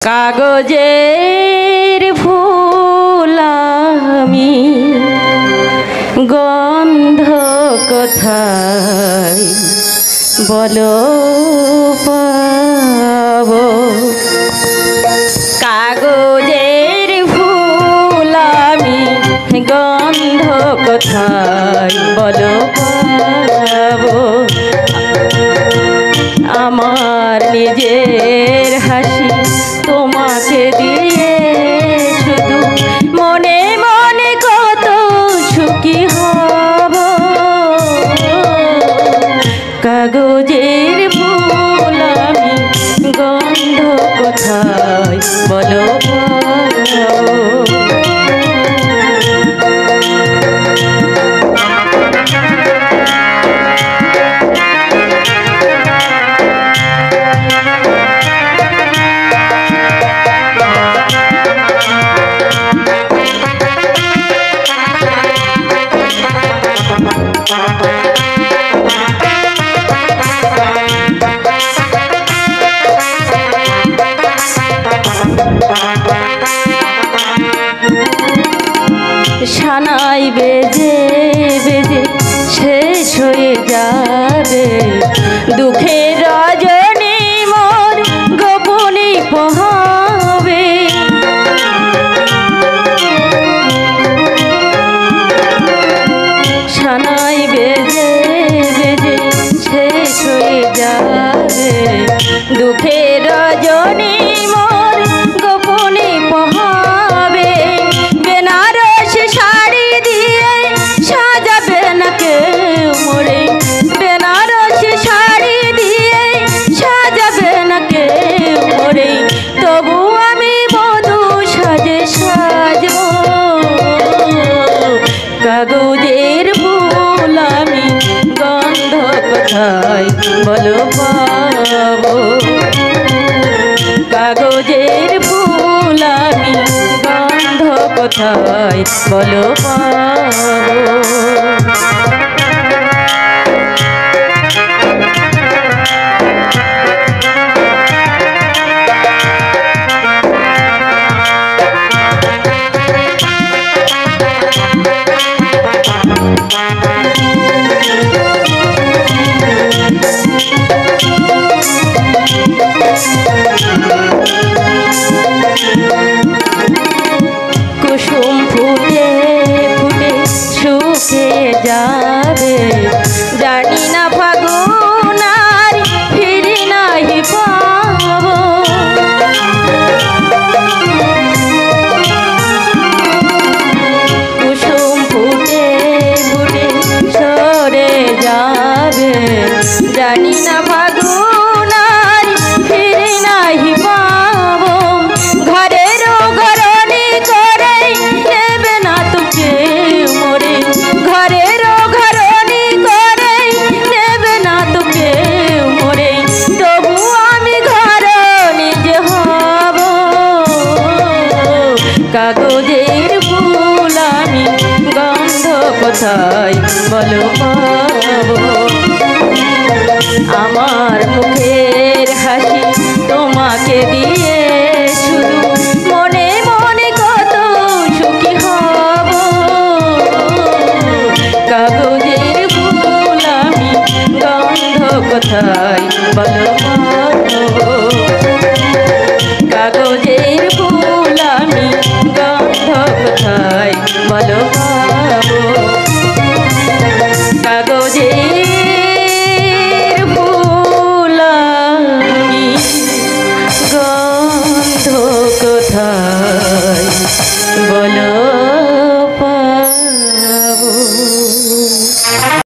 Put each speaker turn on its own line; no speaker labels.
কাগজের ফুল আমি গন্ধ কোথায় বলো পাবো। কাগজের ফুল আমি গন্ধ কোথায় বলো পাবো। আমার নিজের হাসি তোমাকে দিয়ে শুধু মনে মনে কত সুখী হব। কাগজের ফুল আমি গন্ধ কোথায় বলো পাবো। সানাই বেজে বেজে শেষ হয়ে যাবে দুঃখের রজনী মোর গোপনে পোহাবে। সানাই বেজে বেজে শেষ হয়ে যাবে দুঃখের রজনী মোর গোপনে পোহাবে। বেনারস শাড়ি দিয়ে সাজাবে না কেউ মোরে, বেনারস শাড়ি দিয়ে সাজাবে না কেউ মোরে, তবু আমি বধূ সাজে সাজবো। কাগজের ফুল আমি গন্ধ কোথায় বলো পাবো। কাগজের ফুল আমি গন্ধ কোথায় বলো পাবো। কুসুম ফুটে ফুটে শুকে যাবে জানি না ফাগুন আর ফিরে নাহি পাবো। কুসুম ফুটে ফুটে সরে যাবে জানি না ফাগুন আর ফিরে নাহি পাবো। ঘরের ঘরনি করে নেবে না তোকে মোরে, ঘরের ঘরনি করে নেবে না তোকে মোরে, তবু আমি ঘরনি যে হব। কাগজের ফুল আমি গন্ধ কোথায় বলো পাবো। আমার মুখের হাসি তোমাকে দিয়ে শুধু মনে মনে কত সুখী হব। কাগজের ফুল আমি গন্ধ কোথায় বলো পাবো। কাগজের ফুল আমি গন্ধ কোথায় বলো পাবো। কাগজের ফুল আমি গন্ধ কোথায় বলো।